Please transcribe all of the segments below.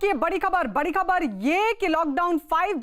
कि बड़ी खबर ये कि लॉकडाउन 5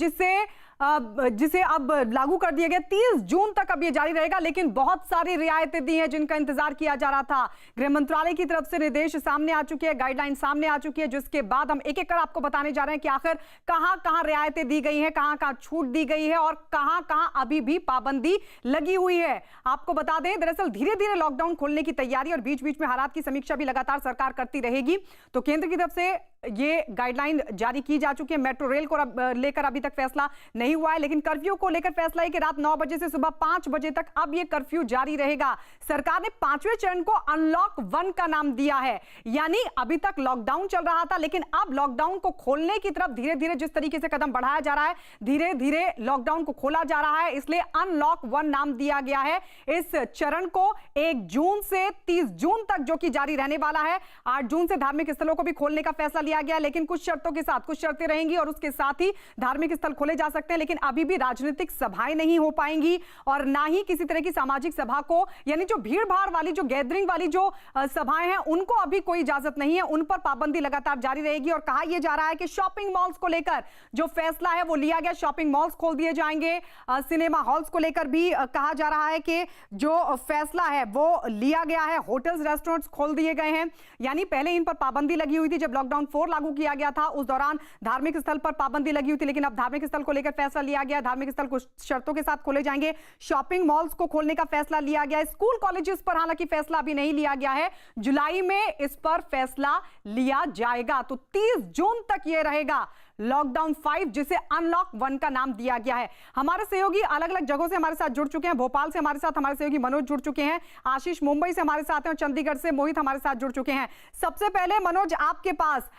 जिसे अब लागू कर दिया गया 30 जून तक अब ये जारी रहेगा, लेकिन बहुत सारी रियायतें दी हैं जिनका इंतजार किया जा रहा था। गृह मंत्रालय की तरफ से निर्देश सामने आ चुके हैं, गाइडलाइन सामने आ चुकी है, जिसके बाद हम एक एक कर आपको बताने जा रहे हैं कि आखिर कहां रियायतें दी गई हैं, कहां छूट दी गई है और कहां अभी भी पाबंदी लगी हुई है। आपको बता दें, दरअसल धीरे धीरे लॉकडाउन खोलने की तैयारी और बीच बीच में हालात की समीक्षा भी लगातार सरकार करती रहेगी। तो केंद्र की तरफ से ये गाइडलाइन जारी की जा चुकी है। मेट्रो रेल को लेकर अभी तक फैसला नहीं हुआ है, लेकिन कर्फ्यू को लेकर फैसला है कि रात 9 बजे से सुबह 5 बजे तक अब ये कर्फ्यू जारी रहेगा। सरकार ने 5वें चरण को अनलॉक 1 का नाम दिया है, यानी अभी तक लॉकडाउन चल रहा था, लेकिन अब लॉकडाउन को खोलने की तरफ धीरे धीरे जिस तरीके से कदम बढ़ाया जा रहा है, धीरे धीरे लॉकडाउन को खोला जा रहा है, इसलिए अनलॉक 1 नाम दिया गया है इस चरण को। 1 जून से 30 जून तक जो कि जारी रहने वाला है। 8 जून से धार्मिक स्थलों को भी खोलने का फैसला लिया गया, लेकिन कुछ शर्तों के साथ, कुछ शर्तें रहेंगी और उसके साथ ही धार्मिक स्थल खोले जा सकते हैं। लेकिन अभी भी राजनीतिक सभाएं नहीं हो पाएंगी और ना ही किसी तरह की सामाजिक सभा को, यानी जो भीड़ भाड़ वाली, जो गैदरिंग वाली जो सभाएं हैं, उनको अभी कोई इजाजत नहीं है। उन पर पाबंदी लगातार जारी रहेगी। और कहा यह जा रहा है कि शॉपिंग मॉल्स को लेकर जो फैसला है वो लिया गया, शॉपिंग मॉल्स खोल दिए जाएंगे। सिनेमा हॉल्स को लेकर भी कहा जा रहा है कि जो फैसला है वो लिया गया है। होटल्स, रेस्टोरेंट्स खोल दिए गए हैं, यानी पहले इन पर पाबंदी लगी हुई थी। जब लॉकडाउन 4 लागू किया गया था उस दौरान धार्मिक स्थल पर पाबंदी लगी हुई थी, लेकिन अब धार्मिक स्थल को लेकर फैसला लिया गया। धार्मिक स्थल कुछ शर्तों के साथ खोले जाएंगे। शॉपिंग मॉल्स को खोलने का फैसला लिया गया है। स्कूल कॉलेजेस पर हालांकि फैसला अभी नहीं लिया गया है, जुलाई में इस पर फैसला लिया जाएगा। तो 30 जून तक यह रहेगा लॉकडाउन 5, जिसे अनलॉक 1 का नाम दिया गया है। हमारे सहयोगी अलग अलग जगहों से हमारे साथ जुड़ चुके हैं। भोपाल से हमारे साथ हमारे सहयोगी मनोज जुड़ चुके हैं, आशीष मुंबई से हमारे साथ हैं और चंडीगढ़ से मोहित हमारे साथ जुड़ चुके हैं। सबसे पहले मनोज, आपके पास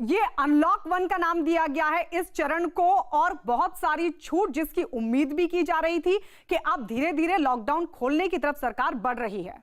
ये अनलॉक 1 का नाम दिया गया है इस चरण को, और बहुत सारी छूट जिसकी उम्मीद भी की जा रही थी कि अब धीरे धीरे लॉकडाउन खोलने की तरफ सरकार बढ़ रही है।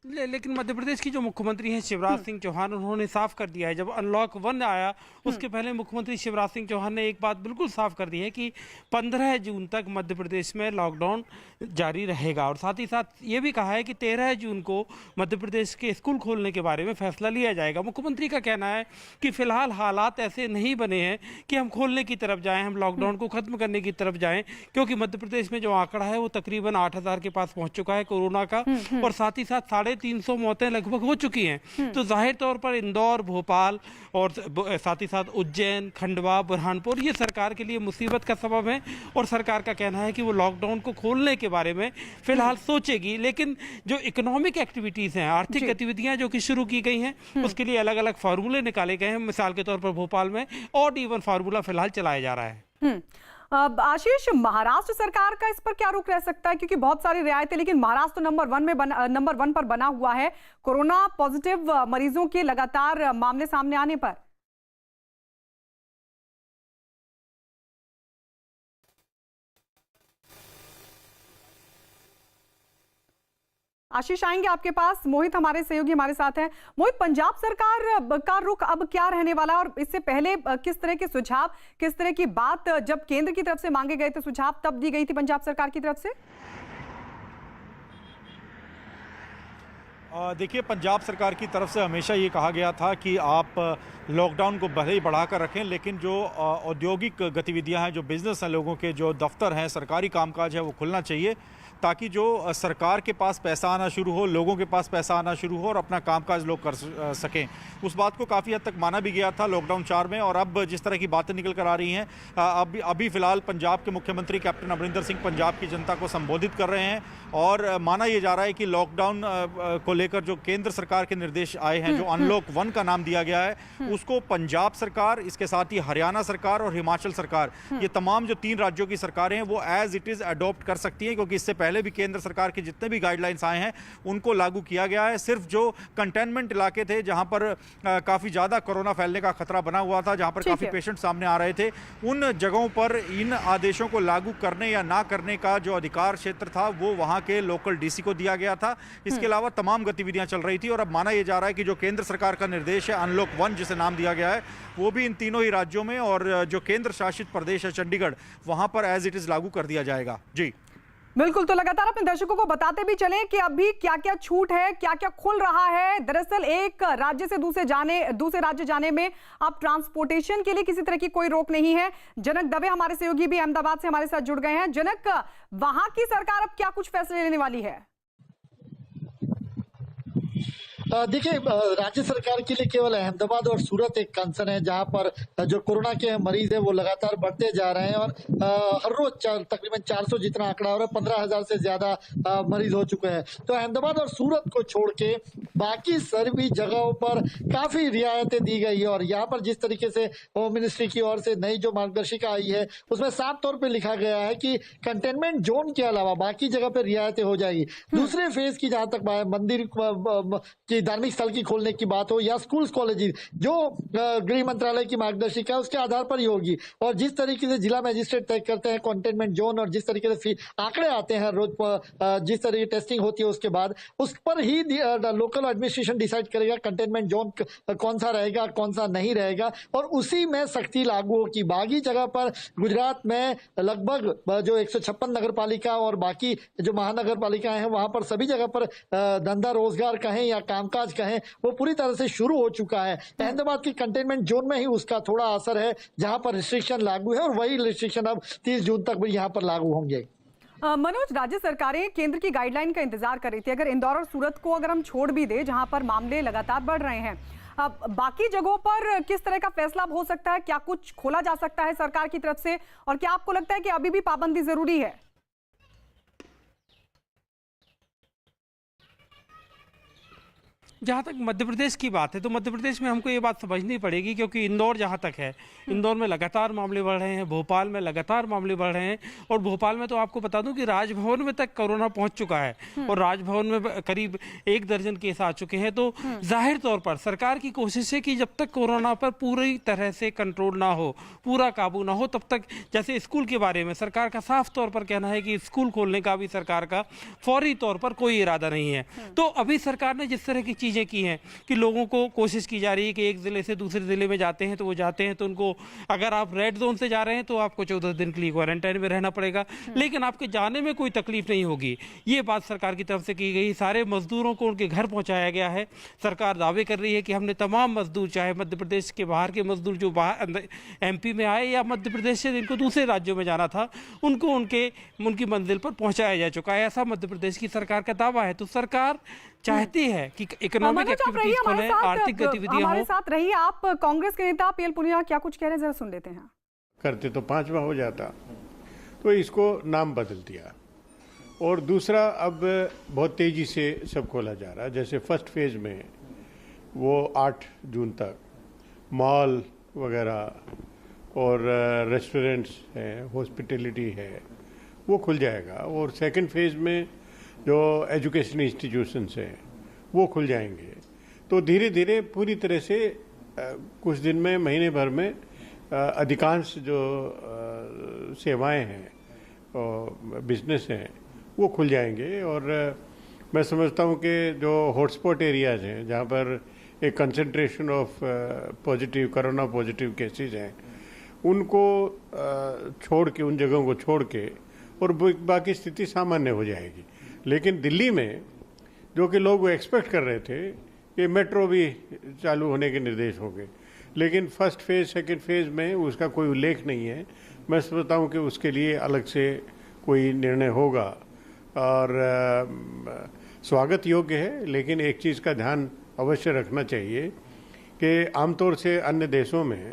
लेकिन मध्य प्रदेश की जो मुख्यमंत्री हैं शिवराज सिंह चौहान, उन्होंने साफ कर दिया है, जब अनलॉक 1 आया उसके पहले मुख्यमंत्री शिवराज सिंह चौहान ने एक बात बिल्कुल साफ कर दी है कि 15 जून तक मध्य प्रदेश में लॉकडाउन जारी रहेगा। और साथ ही साथ ये भी कहा है कि 13 जून को मध्य प्रदेश के स्कूल खोलने के बारे में फैसला लिया जाएगा। मुख्यमंत्री का कहना है कि फिलहाल हालात ऐसे नहीं बने हैं कि हम खोलने की तरफ जाएँ, हम लॉकडाउन को खत्म करने की तरफ जाएँ, क्योंकि मध्य प्रदेश में जो आंकड़ा है वो तकरीबन 8000 के पास पहुँच चुका है कोरोना का, और साथ ही साथ 350 मौतें लगभग हो चुकी हैं। तो जाहिर तौर पर इंदौर, भोपाल और साथ ही साथ उज्जैन, खंडवा, बुरहानपुर ये सरकार के लिए मुसीबत का सबब है। और सरकार का कहना है कि वो लॉकडाउन को खोलने के बारे में फिलहाल सोचेगी, लेकिन जो इकोनॉमिक एक्टिविटीज़ हैं, आर्थिक गतिविधियां जो कि शुरू की गई हैं, उसके लिए अलग अलग फार्मूले निकाले गए हैं। मिसाल के तौर पर भोपाल में ऑड इवन फार्मूला फिलहाल चलाया जा रहा है। आशीष, महाराष्ट्र सरकार का इस पर क्या रुख रह सकता है, क्योंकि बहुत सारी रियायतें, लेकिन महाराष्ट्र नंबर 1 पर बना हुआ है कोरोना पॉजिटिव मरीजों के लगातार मामले सामने आने पर। आशीष आएंगे आपके पास। मोहित हमारे सहयोगी हमारे साथ हैं। मोहित, पंजाब सरकार का रुख अब क्या रहने वाला है, और इससे पहले किस तरह के सुझाव, किस तरह की बात जब केंद्र की तरफ से मांगे गए थे सुझाव, तब दी गई थी पंजाब सरकार की तरफ से? देखिए, पंजाब सरकार की तरफ से हमेशा ये कहा गया था कि आप लॉकडाउन को भले ही बढ़ाकर रखें, लेकिन जो औद्योगिक गतिविधियां हैं, जो बिजनेस हैं, लोगों के जो दफ्तर हैं, सरकारी कामकाज है, वो खुलना चाहिए, ताकि जो सरकार के पास पैसा आना शुरू हो, लोगों के पास पैसा आना शुरू हो और अपना कामकाज लोग कर सकें। उस बात को काफ़ी हद तक माना भी गया था लॉकडाउन 4 में। और अब जिस तरह की बातें निकल कर आ रही हैं, अभी फ़िलहाल पंजाब के मुख्यमंत्री कैप्टन अमरिंदर सिंह पंजाब की जनता को संबोधित कर रहे हैं, और माना यह जा रहा है कि लॉकडाउन को लेकर जो केंद्र सरकार के निर्देश आए हैं, जो अनलॉक 1 का नाम दिया गया है, उसको पंजाब सरकार, इसके साथ ही हरियाणा सरकार और हिमाचल सरकार, ये तमाम जो 3 राज्यों की सरकारें हैं, वो एज इट इज़ अडॉप्ट कर सकती हैं, क्योंकि इससे पहले भी केंद्र सरकार के जितने भी गाइडलाइंस आए हैं उनको लागू किया गया है। सिर्फ जो कंटेनमेंट इलाके थे, जहां पर काफ़ी ज़्यादा कोरोना फैलने का खतरा बना हुआ था, जहां पर काफ़ी पेशेंट सामने आ रहे थे, उन जगहों पर इन आदेशों को लागू करने या ना करने का जो अधिकार क्षेत्र था वो वहां के लोकल डीसी को दिया गया था। इसके अलावा तमाम गतिविधियां चल रही थी, और अब माना यह जा रहा है कि जो केंद्र सरकार का निर्देश है अनलॉक 1 जिसे नाम दिया गया है, वो भी इन तीनों ही राज्यों में और जो केंद्र शासित प्रदेश है चंडीगढ़, वहां पर एज इट इज़ लागू कर दिया जाएगा। जी बिल्कुल, तो लगातार अपने दर्शकों को बताते भी चलें कि अभी क्या क्या छूट है, क्या क्या खुल रहा है। दरअसल एक राज्य से दूसरे राज्य जाने में अब ट्रांसपोर्टेशन के लिए किसी तरह की कोई रोक नहीं है। जनक दवे हमारे सहयोगी भी अहमदाबाद से हमारे साथ जुड़ गए हैं। जनक, वहां की सरकार अब क्या कुछ फैसले लेने वाली है? देखिए, राज्य सरकार के लिए केवल अहमदाबाद और सूरत एक कंसर्न है, जहां पर जो कोरोना के मरीज है वो लगातार बढ़ते जा रहे हैं और हर रोज तकरीबन 400 जितना आंकड़ा हो रहा है, 15,000 से ज्यादा मरीज हो चुके हैं। तो अहमदाबाद और सूरत को छोड़ के बाकी सभी जगहों पर काफी रियायतें दी गई है। और यहाँ पर जिस तरीके से होम मिनिस्ट्री की ओर से नई जो मार्गदर्शिका आई है उसमें साफ तौर पर लिखा गया है कि कंटेनमेंट जोन के अलावा बाकी जगह पर रियायतें हो जाएगी। दूसरे फेज की जहां तक मंदिर की धार्मिक स्थल की खोलने की बात हो या स्कूल कॉलेज, जो गृह मंत्रालय की मार्गदर्शिका है उसके आधार पर ही होगी। और जिस तरीके से जिला मजिस्ट्रेट तय करते हैं कंटेनमेंट जोन और जिस तरीके से आंकड़े आते हैं रोज, जिस तरीके टेस्टिंग होती है उसके बाद उस पर ही लोकल एडमिनिस्ट्रेशन डिसाइड करेगा कंटेनमेंट जोन कौन सा रहेगा कौन सा नहीं रहेगा और उसी में सख्ती लागू होगी। बाकी जगह पर गुजरात में लगभग जो 156 नगर पालिका और बाकी जो महानगर पालिकाएं हैं वहां पर सभी जगह पर धंधा रोजगार कहें या कामकाज कहें वो पूरी तरह से शुरू हो चुका है। अहमदाबाद की कंटेनमेंट जोन में ही उसका थोड़ा असर है जहां पर रिस्ट्रिक्शन लागू है और वही रिस्ट्रिक्शन अब 30 जून तक भी यहां पर लागू होंगे। मनोज, राज्य सरकारें केंद्र की गाइडलाइन का इंतजार कर रही थी। अगर इंदौर और सूरत को अगर हम छोड़ भी दे जहां पर मामले लगातार बढ़ रहे हैं, अब बाकी जगहों पर किस तरह का फैसला हो सकता है? क्या कुछ खोला जा सकता है सरकार की तरफ से और क्या आपको लगता है कि अभी भी पाबंदी जरूरी है? जहाँ तक मध्य प्रदेश की बात है तो मध्य प्रदेश में हमको ये बात समझनी पड़ेगी, क्योंकि इंदौर जहाँ तक है, इंदौर में लगातार मामले बढ़ रहे हैं, भोपाल में लगातार मामले बढ़ रहे हैं और भोपाल में तो आपको बता दूं कि राजभवन में तक कोरोना पहुंच चुका है और राजभवन में करीब 1 दर्जन केस आ चुके हैं। तो जाहिर तौर पर सरकार की कोशिश है कि जब तक कोरोना पर पूरी तरह से कंट्रोल ना हो, पूरा काबू ना हो, तब तक, जैसे स्कूल के बारे में सरकार का साफ तौर पर कहना है कि स्कूल खोलने का भी सरकार का फौरी तौर पर कोई इरादा नहीं है। तो अभी सरकार ने जिस तरह की चीजें की हैं कि लोगों को कोशिश की जा रही है कि एक जिले से दूसरे जिले में जाते हैं तो वो जाते हैं तो उनको, अगर आप रेड जोन से जा रहे हैं तो आपको 14 दिन के लिए क्वारंटाइन में रहना पड़ेगा, लेकिन आपके जाने में कोई तकलीफ नहीं होगी। ये बात सरकार की तरफ से की गई। सारे मजदूरों को उनके घर पहुंचाया गया है। सरकार दावे कर रही है कि हमने तमाम मजदूर, चाहे मध्य प्रदेश के बाहर के मजदूर जो बाहर MP में आए या मध्य प्रदेश से जिनको दूसरे राज्यों में जाना था, उनको उनकी मंजिल पर पहुंचाया जा चुका है। ऐसा मध्य प्रदेश की सरकार का दावा है। तो सरकार चाहती है कि इकोनॉमिक एक्टिविटीज खोलें, आर्थिक गतिविधियां हमारे हो। साथ रहिए। आप कांग्रेस के नेता PL पुनिया क्या कुछ कह रहे हैं, जरा सुन लेते हैं। करते तो 5वां हो जाता, तो इसको नाम बदल दिया। और दूसरा, अब बहुत तेजी से सब खोला जा रहा है। जैसे फर्स्ट फेज में वो 8 जून तक मॉल वगैरह और रेस्टोरेंट्स हैं, हॉस्पिटैलिटी है, वो खुल जाएगा। और सेकंड फेज में जो एजुकेशन इंस्टीट्यूशंस हैं वो खुल जाएंगे। तो धीरे धीरे पूरी तरह से कुछ दिन में, महीने भर में अधिकांश जो सेवाएं हैं और बिजनेस हैं वो खुल जाएंगे। और मैं समझता हूँ कि जो हॉटस्पॉट एरियाज हैं जहाँ पर एक concentration of positive corona positive cases हैं, उनको छोड़ के, उन जगहों को छोड़ के, और बाकी स्थिति सामान्य हो जाएगी। लेकिन दिल्ली में जो कि लोग एक्सपेक्ट कर रहे थे कि मेट्रो भी चालू होने के निर्देश होंगे, लेकिन फर्स्ट फेज सेकंड फेज में उसका कोई उल्लेख नहीं है। मैं समझता हूँ कि उसके लिए अलग से कोई निर्णय होगा और स्वागत योग्य है। लेकिन एक चीज़ का ध्यान अवश्य रखना चाहिए कि आमतौर से अन्य देशों में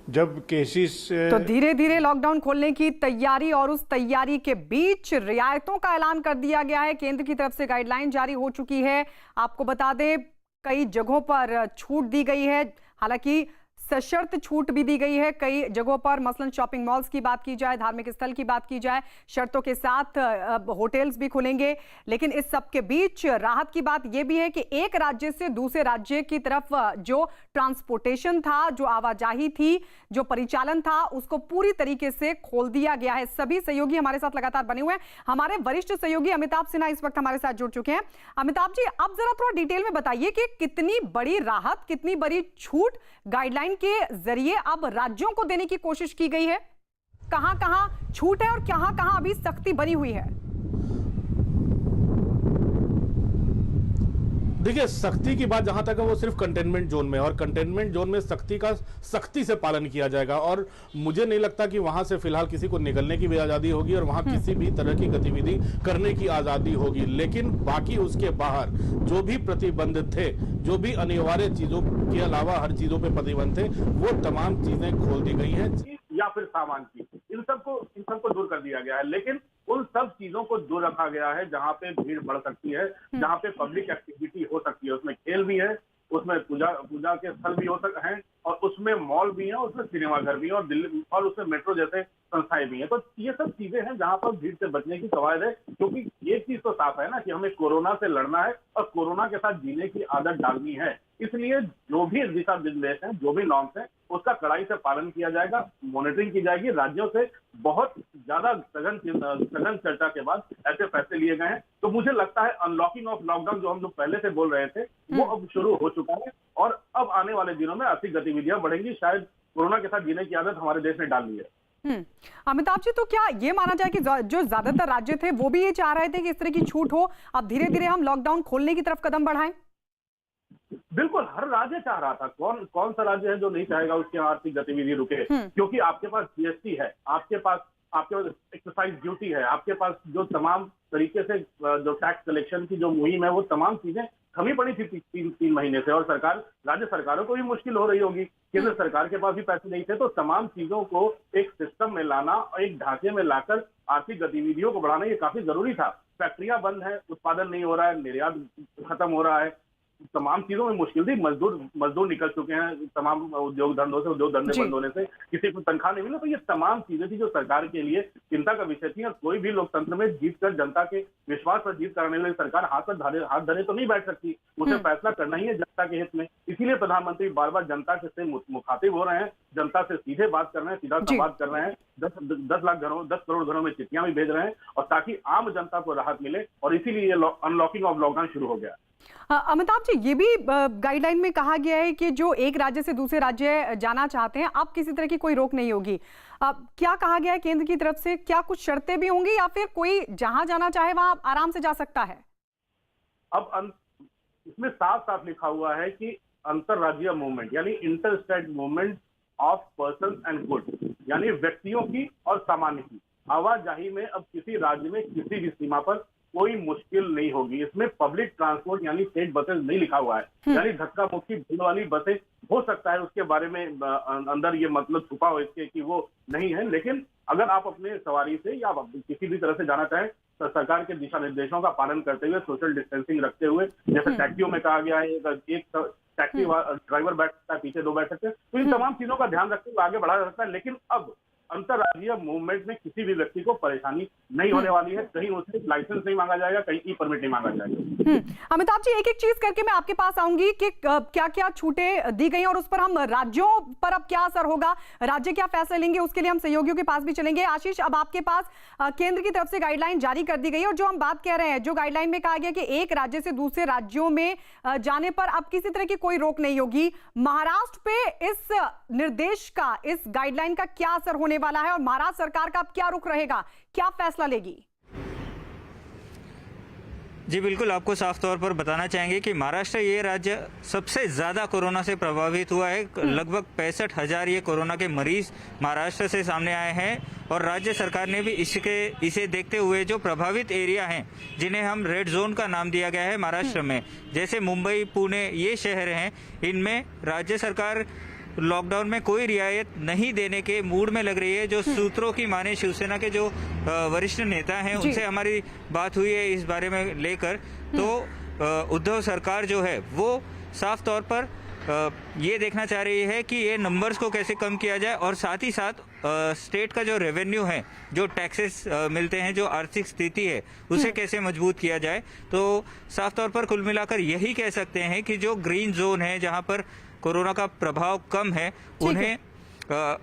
जब केसेस, तो धीरे धीरे लॉकडाउन खोलने की तैयारी और उस तैयारी के बीच रियायतों का ऐलान कर दिया गया है। केंद्र की तरफ से गाइडलाइन जारी हो चुकी है। आपको बता दें, कई जगहों पर छूट दी गई है, हालांकि सशर्त छूट भी दी गई है कई जगहों पर। मसलन शॉपिंग मॉल्स की बात की जाए, धार्मिक स्थल की बात की जाए, शर्तों के साथ होटल्स भी खुलेंगे। लेकिन इस सब के बीच राहत की बात यह भी है कि एक राज्य से दूसरे राज्य की तरफ जो ट्रांसपोर्टेशन था, जो आवाजाही थी, जो परिचालन था, उसको पूरी तरीके से खोल दिया गया है। सभी सहयोगी हमारे साथ लगातार बने हुए हैं। हमारे वरिष्ठ सहयोगी अमिताभ सिन्हा इस वक्त हमारे साथ जुड़ चुके हैं। अमिताभ जी, अब जरा थोड़ा डिटेल में बताइए कि कितनी बड़ी राहत, कितनी बड़ी छूट गाइडलाइन के जरिए अब राज्यों को देने की कोशिश की गई है? कहां-कहां छूट है और कहां-कहां अभी सख्ती बनी हुई है? देखिए, सख्ती की बात जहां तक है वो सिर्फ कंटेनमेंट जोन में, और कंटेनमेंट जोन में सख्ती से पालन किया जाएगा, और मुझे नहीं लगता कि वहां से फिलहाल किसी को निकलने की भी आजादी होगी और वहां किसी भी तरह की गतिविधि करने की आजादी होगी। लेकिन बाकी उसके बाहर जो भी प्रतिबंध थे, जो भी अनिवार्य चीजों के अलावा हर चीजों पे प्रतिबंध थे, वो तमाम चीजें खोल दी गई हैं। या फिर सामान की, इन सबको दूर कर दिया गया है। लेकिन उन सब चीजों को दूर रखा गया है जहां पे भीड़ बढ़ सकती है, जहां पे पब्लिक एक्टिविटी हो सकती है। उसमें खेल भी है, उसमें पूजा के स्थल भी हो सकते हैं, और उसमें मॉल भी है, उसमें सिनेमाघर भी है, और दिल्ली और उसमें मेट्रो जैसे संस्थाएं भी हैं। तो ये सब चीजें हैं जहां पर भीड़ से बचने की कवायद है, क्योंकि ये चीज तो साफ है ना कि हमें कोरोना से लड़ना है और कोरोना के साथ जीने की आदत डालनी है। इसलिए जो भी दिशा निर्देश हैं, जो भी नॉर्म्स हैं, उसका कड़ाई से पालन किया जाएगा, मॉनिटरिंग की जाएगी। राज्यों से बहुत ज्यादा सघन चर्चा के बाद ऐसे फैसले लिए गए हैं। तो मुझे लगता है अनलॉकिंग ऑफ लॉकडाउन जो हम लोग पहले से बोल रहे थे, वो अब शुरू हो चुका है, और अब आने वाले दिनों में आर्थिक गतिविधियां बढ़ेंगी। शायद कोरोना के साथ जीने की आदत हमारे देश ने डाल ली है। अमिताभ जी, तो क्या ये माना जाए कि जो ज्यादातर राज्य थे वो भी ये चाह रहे थे कि इस तरह की छूट हो, अब धीरे धीरे हम लॉकडाउन खोलने की तरफ कदम बढ़ाएं? बिल्कुल, हर राज्य चाह रहा था। कौन सा राज्य है जो नहीं चाहेगा उसकी आर्थिक गतिविधि रुके? क्योंकि आपके पास जीएसटी है, आपके पास एक्सरसाइज ड्यूटी है, आपके पास जो तमाम तरीके से जो टैक्स कलेक्शन की जो मुहिम है, वो तमाम चीजें थमी पड़ी थी तीन महीने से, और राज्य सरकारों को भी मुश्किल हो रही होगी। केंद्र सरकार के पास भी पैसे नहीं थे। तो तमाम चीजों को एक सिस्टम में लाना और एक ढांचे में लाकर आर्थिक गतिविधियों को बढ़ाना, ये काफी जरूरी था। फैक्ट्रियां बंद है, उत्पादन नहीं हो रहा है, निर्यात खत्म हो रहा है, तमाम चीजों में मुश्किल थी। मजदूर निकल चुके हैं तमाम उद्योग धंधे बंद होने से, किसी को तनख्वाह नहीं मिला। तो ये तमाम चीजें थी जो सरकार के लिए चिंता का विषय थी, और कोई भी लोकतंत्र में जीत कर जनता के विश्वास पर जीत कराने वाली सरकार हाथ धरे तो नहीं बैठ सकती। उसे फैसला करना ही है जनता के हित में। इसीलिए प्रधानमंत्री बार बार जनता से मुखातिब हो रहे हैं, जनता से सीधे बात कर रहे हैं, सीधा संवाद कर रहे हैं। 10 करोड़ घरों में चिट्ठियां भी भेज रहे हैं, और ताकि आम जनता को राहत मिले, और इसीलिए अनलॉकिंग ऑफ लॉकडाउन शुरू हो गया। अमिताभ जी, ये भी गाइडलाइन में कहा गया है कि जो एक राज्य से दूसरे राज्य जाना चाहते हैं, अब किसी तरह की कोई रोक नहीं होगी। क्या कहा गया है केंद्र की तरफ से? क्या कुछ शर्तें भी होंगी, या फिर कोई जहां जाना चाहे वहां आराम से जा सकता है? अब इसमें साफ साफ लिखा हुआ है कि अंतरराज्यीय मूवमेंट, यानी inter state movement of person and goods, यानी व्यक्तियों की और सामान की आवाजाही में अब किसी राज्य में किसी भी सीमा पर कोई मुश्किल नहीं होगी। इसमें पब्लिक ट्रांसपोर्ट यानी स्टेट बसेस नहीं लिखा हुआ है, यानी धक्का मुक्की भीड़ वाली बसें हो सकता है, उसके बारे में अंदर ये मतलब छुपा हो इसके कि वो नहीं है। लेकिन अगर आप अपने सवारी से या किसी भी तरह से जाना चाहें, तो सरकार के दिशा निर्देशों का पालन करते हुए, सोशल डिस्टेंसिंग रखते हुए, जैसे टैक्सियों में कहा गया है एक टैक्सी ड्राइवर बैठ सकता है, पीछे 2 बैठ सकते हैं। तो इन तमाम चीजों का ध्यान रखते हुए आगे बढ़ा जा सकता है। लेकिन अब अंतरराज्यीय मूवमेंट में किसी भी व्यक्ति को परेशानी नहीं होने वाली है। कहीं उसे लाइसेंस नहीं मांगा जाएगा, कहीं ई परमिट नहीं मांगा जाएगा। अमिताभ जी, एक एक चीज करके मैं आपके पास आऊंगी कि क्या क्या छूटें दी गई और उस पर हम राज्यों पर अब क्या असर होगा, राज्य क्या फैसले लेंगे, उसके लिए हम सहयोगियों के पास भी चलेंगे। आशीष, अब आपके पास केंद्र की तरफ से गाइडलाइन जारी कर दी गई, और जो हम बात कह रहे हैं, जो गाइडलाइन में कहा गया कि एक राज्य से दूसरे राज्यों में जाने पर अब किसी तरह की कोई रोक नहीं होगी, महाराष्ट्र पे इस निर्देश का, इस गाइडलाइन का क्या असर होने वाला है, और महाराष्ट्र सरकार का अब क्या रुख रहेगा, क्या फैसला लेगी? जी बिल्कुल, आपको साफ तौर पर बताना चाहेंगे कि महाराष्ट्र ये राज्य सबसे ज़्यादा कोरोना से प्रभावित हुआ है। लगभग 65,000 ये कोरोना के मरीज महाराष्ट्र से सामने आए हैं, और राज्य सरकार ने भी इसे देखते हुए जो प्रभावित एरिया हैं, जिन्हें हम रेड जोन का नाम दिया गया है महाराष्ट्र में, जैसे मुंबई, पुणे, ये शहर हैं, इनमें राज्य सरकार लॉकडाउन में कोई रियायत नहीं देने के मूड में लग रही है। जो सूत्रों की माने शिवसेना के जो वरिष्ठ नेता हैं, उनसे हमारी बात हुई है इस बारे में लेकर, तो उद्धव सरकार जो है वो साफ तौर पर ये देखना चाह रही है कि ये नंबर्स को कैसे कम किया जाए, और साथ ही साथ स्टेट का जो रेवेन्यू है, जो टैक्सेस मिलते हैं, जो आर्थिक स्थिति है, उसे कैसे मजबूत किया जाए। तो साफ तौर पर कुल मिलाकर यही कह सकते हैं कि जो ग्रीन जोन है, जहां पर कोरोना का प्रभाव कम है,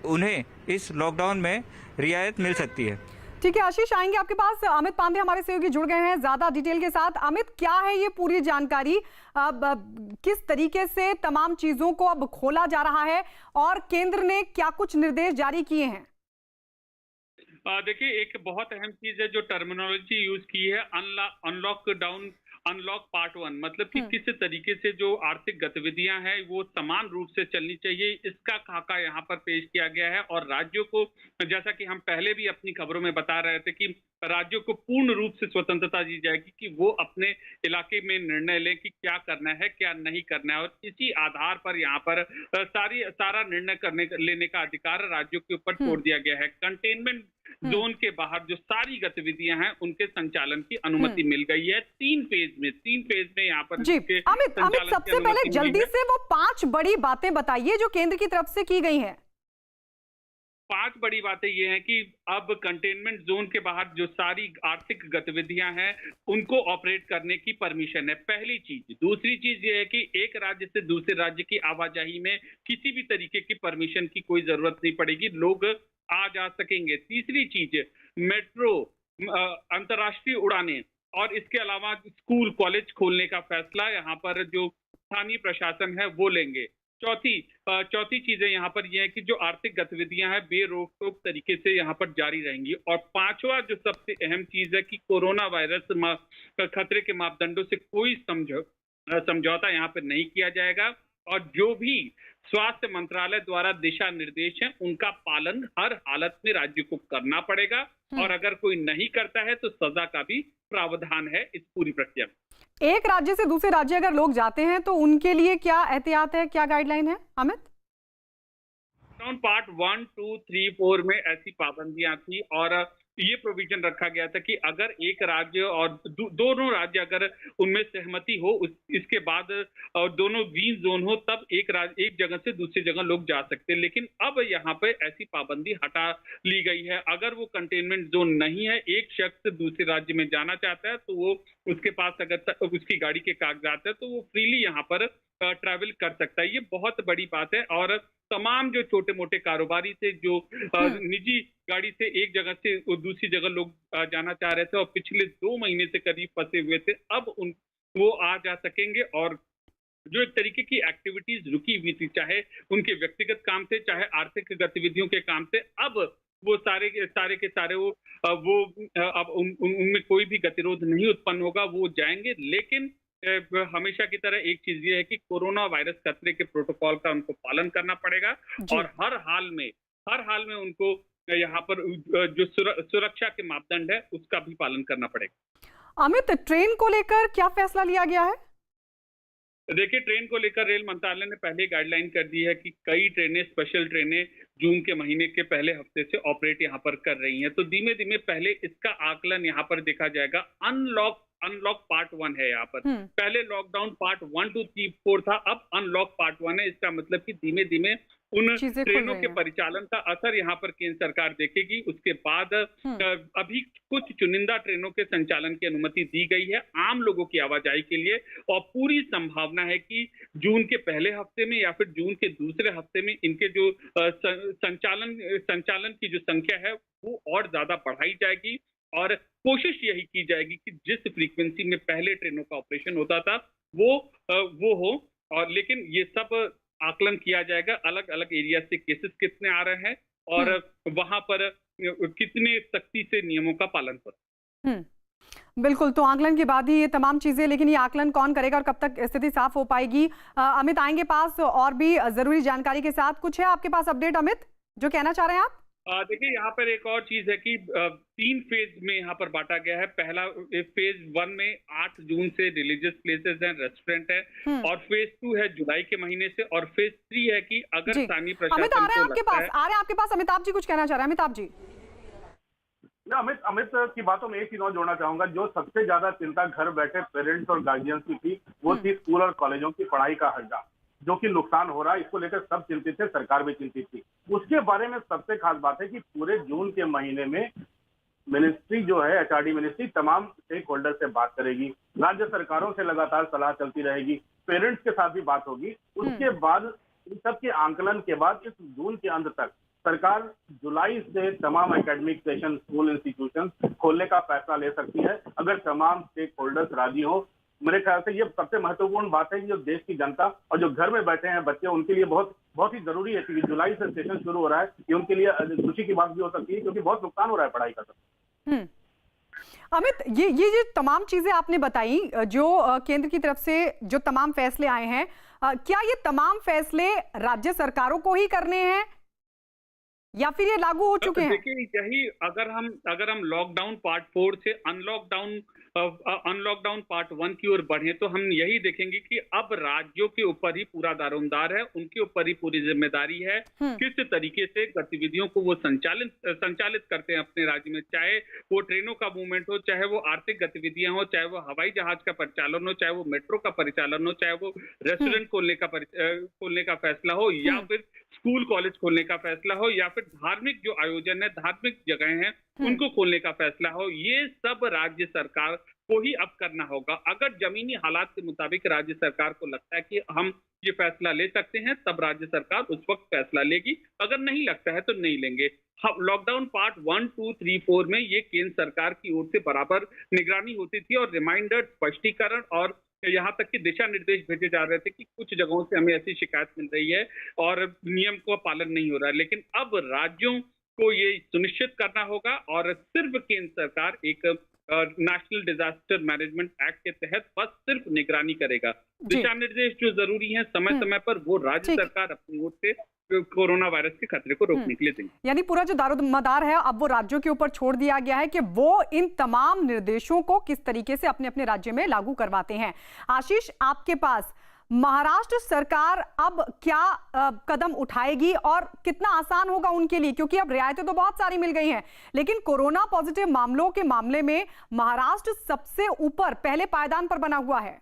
उन्हें इस लॉकडाउन में रियायत मिल सकती है। ठीक है आशीष, आएंगे आपके पास। अमित पांडे हमारे सहयोगी जुड़ गए हैं ज्यादा डिटेल के साथ। अमित, क्या है ये पूरी जानकारी, अब किस तरीके से तमाम चीजों को अब खोला जा रहा है, और केंद्र ने क्या कुछ निर्देश जारी किए हैं? देखिए, एक बहुत अहम चीज है जो टर्मिनोलॉजी यूज की है, अनलॉक डाउन अनलॉक पार्ट 1, मतलब कि किस तरीके से जो आर्थिक गतिविधियां हैं वो समान रूप से चलनी चाहिए, इसका खाका यहाँ पर पेश किया गया है। और राज्यों को, जैसा कि हम पहले भी अपनी खबरों में बता रहे थे, कि राज्यों को पूर्ण रूप से स्वतंत्रता दी जाएगी कि वो अपने इलाके में निर्णय लें कि क्या करना है क्या नहीं करना है, और इसी आधार पर यहाँ पर सारा निर्णय लेने का अधिकार राज्यों के ऊपर छोड़ दिया गया है। कंटेनमेंट जोन के बाहर जो सारी गतिविधियां हैं उनके संचालन की अनुमति मिल गई है 3 फेज में यहाँ पर। जी अमित, सबसे पहले जल्दी से वो 5 बड़ी बातें बताइए जो केंद्र की तरफ से की गई हैं। 5 बड़ी बातें ये हैं कि अब कंटेनमेंट जोन के बाहर जो सारी आर्थिक गतिविधियां हैं उनको ऑपरेट करने की परमिशन है, पहली चीज। दूसरी चीज ये है कि एक राज्य से दूसरे राज्य की आवाजाही में किसी भी तरीके की परमिशन की कोई जरूरत नहीं पड़ेगी, लोग आ जा सकेंगे। तीसरी चीज, मेट्रो, अंतर्राष्ट्रीय उड़ानें और इसके अलावा स्कूल कॉलेज खोलने का फैसला यहाँ पर जो स्थानीय प्रशासन है वो लेंगे। चौथी चीजें यहाँ पर यह है कि जो आर्थिक गतिविधियां हैं बेरोक टोक तरीके से यहाँ पर जारी रहेंगी। और 5वां जो सबसे अहम चीज है कि कोरोना वायरस खतरे के मापदंडों से कोई समझौता यहाँ पर नहीं किया जाएगा, और जो भी स्वास्थ्य मंत्रालय द्वारा दिशा निर्देश हैं उनका पालन हर हालत में राज्य को करना पड़ेगा, और अगर कोई नहीं करता है तो सजा का भी प्रावधान है इस पूरी प्रक्रिया में। एक राज्य से दूसरे राज्य अगर लोग जाते हैं तो उनके लिए क्या एहतियात है, क्या गाइडलाइन है अमित? पार्ट 1, 2, 3, 4 में ऐसी पाबंदियां थी, और ये प्रोविजन रखा गया था कि अगर एक राज्य और दोनों राज्य अगर उनमें सहमति हो, इसके बाद दोनों ग्रीन जोन हो, तब एक जगह से दूसरी जगह लोग जा सकते हैं। लेकिन अब यहाँ पे ऐसी पाबंदी हटा ली गई है। अगर वो कंटेनमेंट जोन नहीं है, एक शख्स दूसरे राज्य में जाना चाहता है तो वो उसके पास अगर उसकी गाड़ी के कागजात है तो वो फ्रीली यहाँ पर ट्रैवल कर सकता है। ये बहुत बड़ी बात है। और तमाम जो छोटे मोटे कारोबारी थे जो निजी गाड़ी से एक जगह से दूसरी जगह लोग जाना चाह रहे थे और पिछले 2 महीने से करीब फंसे हुए थे, अब वो आ जा सकेंगे। और जो एक तरीके की एक्टिविटीज रुकी हुई थी, चाहे उनके व्यक्तिगत काम थे चाहे आर्थिक गतिविधियों के काम थे, अब वो सारे के सारे वो अब उनमें कोई भी गतिरोध नहीं उत्पन्न होगा, वो जाएंगे। लेकिन हमेशा की तरह एक चीज ये है कि कोरोना वायरस खतरे के प्रोटोकॉल का उनको पालन करना पड़ेगा, और हर हाल में उनको यहाँ पर जो सुरक्षा के मापदंड है उसका भी पालन करना पड़ेगा। अमित, ट्रेन को लेकर क्या फैसला लिया गया है? देखिए, ट्रेन को लेकर रेल मंत्रालय ने पहले गाइडलाइन कर दी है कि कई ट्रेनें, स्पेशल ट्रेनें जून के महीने के पहले हफ्ते से ऑपरेट यहाँ पर कर रही हैं। तो धीमे धीमे पहले इसका आकलन यहाँ पर देखा जाएगा। अनलॉक पार्ट 1 है यहाँ पर। पहले लॉकडाउन पार्ट 1, 2, 3, 4 था, अब अनलॉक पार्ट 1 है। इसका मतलब कि धीमे धीमे उन ट्रेनों के परिचालन का असर यहाँ पर केंद्र सरकार देखेगी। उसके बाद अभी कुछ चुनिंदा ट्रेनों के संचालन की अनुमति दी गई है आम लोगों की आवाजाही के लिए, और पूरी संभावना है कि जून के पहले हफ्ते में या फिर जून के दूसरे हफ्ते में इनके जो संचालन की जो संख्या है वो और ज्यादा बढ़ाई जाएगी। और कोशिश यही की जाएगी कि जिस फ्रीक्वेंसी में पहले ट्रेनों का ऑपरेशन होता था वो हो। और लेकिन ये सब आकलन किया जाएगा, अलग अलग एरिया से केसेस कितने आ रहे हैं और वहां पर कितने सख्ती से नियमों का पालन हो रहा है। बिल्कुल, तो आकलन के बाद ही ये तमाम चीजें, लेकिन ये आकलन कौन करेगा और कब तक स्थिति साफ हो पाएगी? अमित आएंगे पास और भी जरूरी जानकारी के साथ। कुछ है आपके पास अपडेट अमित जो कहना चाह रहे हैं आप? देखिए, यहाँ पर एक और चीज है कि 3 फेज में यहाँ पर बांटा गया है। पहला फेज 1 में 8 जून से रिलीजियस प्लेसेस हैं, रेस्टोरेंट है, और फेज 2 है जुलाई के महीने से, और फेज 3 है कि अगर स्थानीय प्रशासन अमित आ रहे हैं आपके पास अमिताभ जी कुछ कहना चाह रहे हैं। अमिताभ जी, अमित की बातों में एक चीज और जोड़ना चाहूंगा। जो सबसे ज्यादा चिंता घर बैठे पेरेंट्स और गार्जियंस की थी वो थी स्कूल और कॉलेजों की पढ़ाई का हर्जा, जो कि नुकसान हो रहा है। इसको लेकर सब चिंतित थे, सरकार भी चिंतित थी। उसके बारे में सबसे खास बात है कि पूरे जून के महीने में मिनिस्ट्री जो है, एचआरडी मिनिस्ट्री, तमाम स्टेक होल्डर से बात करेगी, राज्य सरकारों से लगातार सलाह चलती रहेगी, पेरेंट्स के साथ भी बात होगी। उसके बाद इन सब के आंकलन के बाद इस जून के अंत तक सरकार जुलाई से तमाम एकेडमिक सेशन, स्कूल, इंस्टीट्यूशन खोलने का फैसला ले सकती है, अगर तमाम स्टेक होल्डर्स राजी हो। मेरे ख्याल से ये सबसे महत्वपूर्ण बात है कि जो देश की जनता और जो घर में बैठे हैं बच्चे, उनके लिए बहुत बहुत ही जरूरी है कि जुलाई से सेशन शुरू हो रहा है। ये उनके लिए खुशी की बात भी हो सकती है, क्योंकि बहुत नुकसान हो रहा है पढ़ाई का। अमित, ये जो तमाम चीजें आपने बताई, जो केंद्र की तरफ से जो तमाम फैसले आए हैं, क्या ये तमाम फैसले राज्य सरकारों को ही करने हैं या फिर ये लागू हो चुके हैं? देखिए, यही अगर हम लॉकडाउन पार्ट 4 से अनलॉकडाउन पार्ट 1 की ओर बढ़े तो हम यही देखेंगे कि अब राज्यों के ऊपर ही पूरा दारोमदार है, उनके ऊपर ही पूरी जिम्मेदारी है किस तरीके से गतिविधियों को वो संचालित करते हैं अपने राज्य में, चाहे वो ट्रेनों का मूवमेंट हो, चाहे वो आर्थिक गतिविधियां हो, चाहे वो हवाई जहाज का परिचालन हो, चाहे वो मेट्रो का परिचालन हो, चाहे वो रेस्टोरेंट खोलने का फैसला हो, या फिर स्कूल कॉलेज खोलने का फैसला हो, या फिर धार्मिक जो आयोजन है, धार्मिक जगह हैं उनको खोलने का फैसला हो, ये सब राज्य सरकार को ही अब करना होगा। अगर जमीनी हालात के मुताबिक राज्य सरकार को लगता है कि हम ये फैसला ले सकते हैं, तब राज्य सरकार उस वक्त फैसला लेगी, अगर नहीं लगता है तो नहीं लेंगे। लॉकडाउन पार्ट 1, 2, 3, 4 में ये केंद्र सरकार की ओर से बराबर निगरानी होती थी और रिमाइंडर, स्पष्टीकरण और यहाँ तक कि दिशा निर्देश भेजे जा रहे थे कि कुछ जगहों से हमें ऐसी शिकायत मिल रही है और नियम का पालन नहीं हो रहा है। लेकिन अब राज्यों को ये सुनिश्चित करना होगा और सिर्फ केंद्र सरकार एक नेशनल डिजास्टर मैनेजमेंट एक्ट के तहत बस सिर्फ निगरानी करेगा। दिशा निर्देश जो जरूरी है समय समय पर वो राज्य सरकार अपनी ओर से कोरोना वायरस के खतरे को रोकने के लिए देंगे। यानी पूरा जो दारोमदार है अब वो राज्यों के ऊपर छोड़ दिया गया है कि वो इन तमाम निर्देशों को किस तरीके से अपने अपने राज्य में लागू करवाते हैं। आशीष, आपके पास महाराष्ट्र सरकार अब क्या कदम उठाएगी और कितना आसान होगा उनके लिए, क्योंकि अब रियायतें तो बहुत सारी मिल गई हैं, लेकिन कोरोना पॉजिटिव मामलों के मामले में महाराष्ट्र सबसे ऊपर पहले पायदान पर बना हुआ है।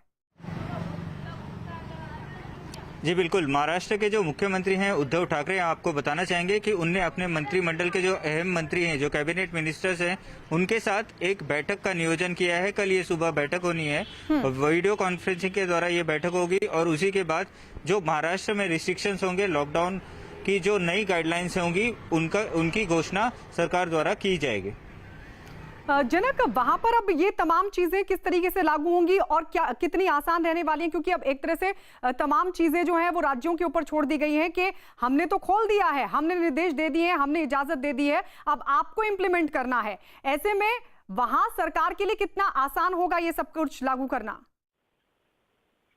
जी बिल्कुल, महाराष्ट्र के जो मुख्यमंत्री हैं उद्धव ठाकरे, आपको बताना चाहेंगे कि उनने अपने मंत्रिमंडल के जो अहम मंत्री हैं, जो कैबिनेट मिनिस्टर्स हैं, उनके साथ एक बैठक का नियोजन किया है। कल ये सुबह बैठक होनी है, वीडियो कॉन्फ्रेंसिंग के द्वारा ये बैठक होगी और उसी के बाद जो महाराष्ट्र में रिस्ट्रिक्शंस होंगे, लॉकडाउन की जो नई गाइडलाइंस होंगी, उनकी घोषणा सरकार द्वारा की जाएगी। जनक, वहां पर अब ये तमाम चीजें किस तरीके से लागू होंगी और क्या कितनी आसान रहने वाली हैं, क्योंकि अब एक तरह से तमाम चीजें जो हैं वो राज्यों के ऊपर छोड़ दी गई हैं कि हमने तो खोल दिया है, हमने निर्देश दे दिए हैं, हमने इजाजत दे दी है, अब आपको इंप्लीमेंट करना है। ऐसे में वहां सरकार के लिए कितना आसान होगा ये सब कुछ लागू करना?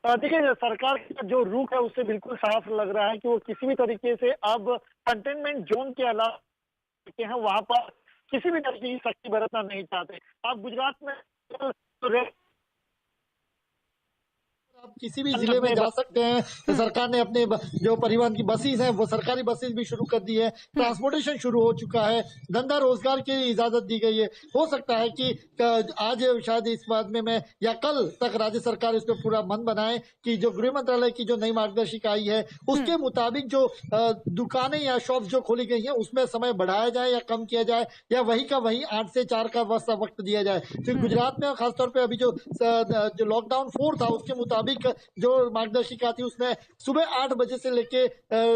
देखिए, सरकार का जो रुख है उससे बिल्कुल साफ लग रहा है कि वो किसी भी तरीके से अब कंटेनमेंट जोन के अलावा हैं वहां पर किसी भी तरह की सख्ती बरतना नहीं चाहते। आप गुजरात में आप किसी भी जिले में जा सकते हैं। सरकार ने अपने जो परिवहन की बसेस हैं वो सरकारी बसेस भी शुरू कर दी है, ट्रांसपोर्टेशन शुरू हो चुका है, धंधा रोजगार की इजाजत दी गई है। हो सकता है कि आज शायद इस बात में मैं या कल तक राज्य सरकार इस पर पूरा मन बनाए कि जो गृह मंत्रालय की जो नई मार्गदर्शिका आई है उसके मुताबिक जो दुकानें या शॉप जो खोली गई है उसमें समय बढ़ाया जाए या कम किया जाए या वही का वही 8 से 4 का वक्त दिया जाए। फिर गुजरात में खासतौर पर अभी जो लॉकडाउन 4 था उसके मुताबिक जो मार्गदर्शिका थी उसमें सुबह 8 बजे से लेके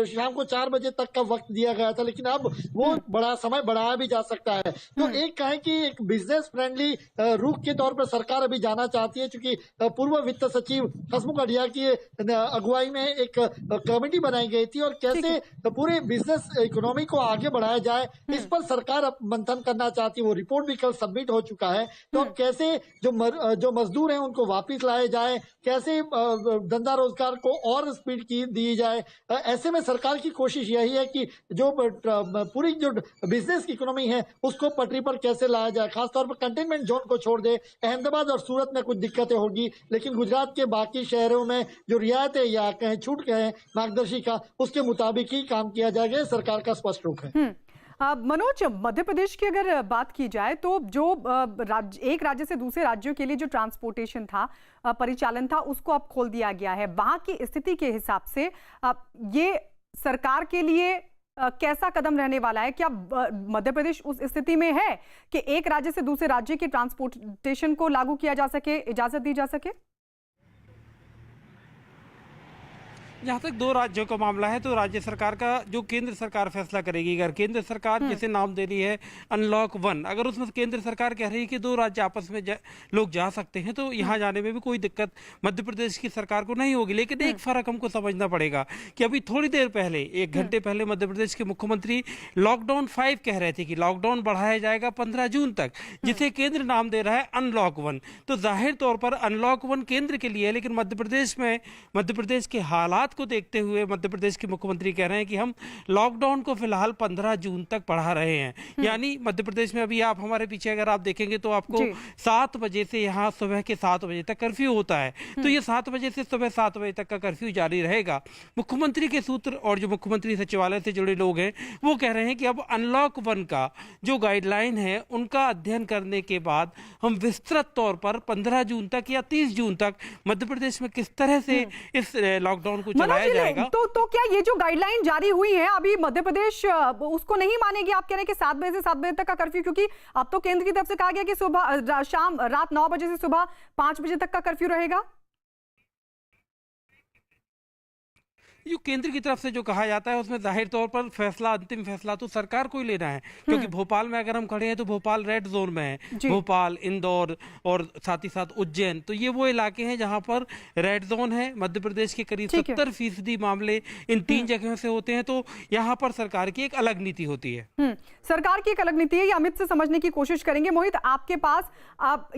शाम को 4 बजे तक का वक्त दिया गया था, लेकिन अब वो बड़ा समय बढ़ाया भी जा सकता है। तो एक कहें कि एक बिजनेस फ्रेंडली रुख के तौर पर सरकार अभी जाना चाहती है, क्योंकि पूर्व वित्त सचिव हसमुख अढ़िया की अगुवाई में एक कमेटी बनाई गई थी और कैसे पूरे बिजनेस इकोनॉमी को आगे बढ़ाया जाए इस पर सरकार अब मंथन करना चाहती है। वो रिपोर्ट भी कल सबमिट हो चुका है। तो कैसे जो मजदूर हैं उनको वापिस लाए जाए, कैसे धंधा रोजगार को और स्पीड की दी जाए। ऐसे में सरकार की कोशिश यही है कि जो पूरी जो बिजनेस की इकोनॉमी है उसको पटरी पर कैसे लाया जाए, खासतौर पर कंटेनमेंट जोन को छोड़ दे। अहमदाबाद और सूरत में कुछ दिक्कतें होगी, लेकिन गुजरात के बाकी शहरों में जो रियायतें या कहें छूट कहें मार्गदर्शिका उसके मुताबिक ही काम किया जाएगा, सरकार का स्पष्ट रुख है। मनोज, मध्य प्रदेश की अगर बात की जाए तो जो एक राज्य से दूसरे राज्यों के लिए जो ट्रांसपोर्टेशन था, परिचालन था, उसको अब खोल दिया गया है। वहां की स्थिति के हिसाब से ये सरकार के लिए कैसा कदम रहने वाला है? क्या मध्य प्रदेश उस स्थिति में है कि एक राज्य से दूसरे राज्य के ट्रांसपोर्टेशन को लागू किया जा सके, इजाजत दी जा सके? जहाँ तक दो राज्यों का मामला है तो राज्य सरकार का जो केंद्र सरकार फैसला करेगी। अगर केंद्र सरकार जैसे नाम दे रही है अनलॉक 1, अगर उसमें केंद्र सरकार कह रही है कि 2 राज्य आपस में लोग जा सकते हैं तो यहाँ जाने में भी कोई दिक्कत मध्य प्रदेश की सरकार को नहीं होगी। लेकिन एक फर्क हमको समझना पड़ेगा कि अभी थोड़ी देर पहले, 1 घंटे पहले मध्य प्रदेश के मुख्यमंत्री लॉकडाउन 5 कह रहे थे कि लॉकडाउन बढ़ाया जाएगा 15 जून तक, जिसे केंद्र नाम दे रहा है अनलॉक 1। तो जाहिर तौर पर अनलॉक 1 केंद्र के लिए है, लेकिन मध्य प्रदेश के हालात को देखते हुए मध्य प्रदेश के मुख्यमंत्री कह रहे हैं कि हम लॉकडाउन को फिलहाल 15 जून तक बढ़ा रहे हैं। यानी मध्य प्रदेश में अभी आप हमारे पीछे अगर आप देखेंगे तो आपको 7 बजे से यहाँ सुबह के 7 बजे तक कर्फ्यू होता है। तो ये 7 बजे से सुबह 7 बजे तक का कर्फ्यू जारी रहेगा। मुख्यमंत्री के सूत्र और जो मुख्यमंत्री सचिवालय से जुड़े लोग हैं वो कह रहे हैं कि अब अनलॉक 1 का जो गाइडलाइन है उनका अध्ययन करने के बाद हम विस्तृत तौर पर 15 जून तक या 30 जून तक मध्य प्रदेश में किस तरह से इस लॉकडाउन को चलाया जाएगा। तो क्या ये जो गाइडलाइन जारी हुई है अभी मध्य प्रदेश उसको नहीं मानेगी? आप कह रहे हैं कि 7 बजे से 7 बजे तक का कर्फ्यू, क्योंकि अब तो केंद्र की तरफ से कहा गया कि सुबह शाम रात 9 बजे से सुबह 5 बजे तक का कर्फ्यू रहेगा। जो केंद्र की तरफ से जो कहा जाता है उसमें जाहिर तौर पर फैसला, अंतिम फैसला तो सरकार को ही लेना है, क्योंकि भोपाल में अगर हम खड़े हैं तो भोपाल रेड जोन में है। भोपाल, इंदौर और साथ ही साथ उज्जैन, तो ये वो इलाके हैं जहां पर रेड जोन है। मध्य प्रदेश के करीब 70% मामले इन 3 जगहों से होते हैं। तो यहाँ पर सरकार की एक अलग नीति होती है। सरकार की एक अलग नीति है, ये अमित से समझने की कोशिश करेंगे। मोहित, आपके पास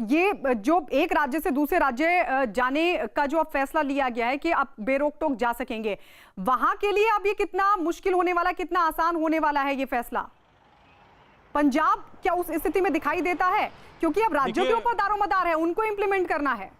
ये जो एक राज्य से दूसरे राज्य जाने का जो अब फैसला लिया गया है कि आप बेरोक टोक जा सकेंगे, वहां के लिए अब ये कितना मुश्किल होने वाला, कितना आसान होने वाला है ये फैसला? पंजाब क्या उस स्थिति में दिखाई देता है? क्योंकि अब राज्यों के ऊपर दारोमदार है, उनको इंप्लीमेंट करना है।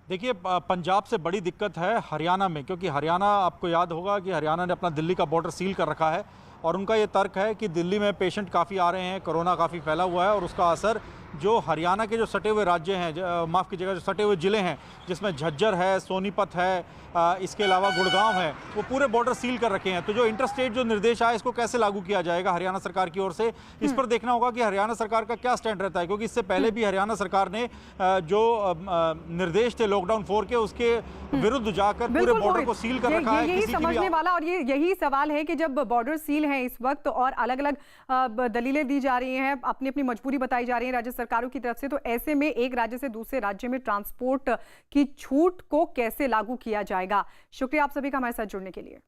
देखिए, पंजाब से बड़ी दिक्कत है हरियाणा में, क्योंकि हरियाणा, आपको याद होगा कि हरियाणा ने अपना दिल्ली का बॉर्डर सील कर रखा है और उनका ये तर्क है कि दिल्ली में पेशेंट काफ़ी आ रहे हैं, कोरोना काफ़ी फैला हुआ है और उसका असर जो हरियाणा के जो सटे हुए राज्य हैं, माफ़ कीजिएगा, जो सटे हुए ज़िले हैं जिसमें झज्जर है, सोनीपत है, इसके अलावा गुड़गांव है, वो पूरे बॉर्डर सील कर रखे हैं। तो जो इंटरस्टेट जो निर्देश आया इसको कैसे लागू किया जाएगा हरियाणा सरकार की ओर से, इस पर देखना होगा कि हरियाणा सरकार का क्या स्टैंड रहता है, क्योंकि इससे पहले भी हरियाणा सरकार ने जो निर्देश थे लॉकडाउन 4 के, उसके विरुद्ध जाकर पूरे बॉर्डर को सील कर रखा है। यही समझने वाला और ये यही सवाल है कि जब बॉर्डर सील है इस वक्त और अलग अलग दलीलें दी जा रही हैं, अपनी अपनी मजबूरी बताई जा रही है राज्य सरकारों की तरफ से, तो ऐसे में एक राज्य से दूसरे राज्य में ट्रांसपोर्ट की छूट को कैसे लागू किया जाएगा? शुक्रिया आप सभी का हमारे साथ जुड़ने के लिए।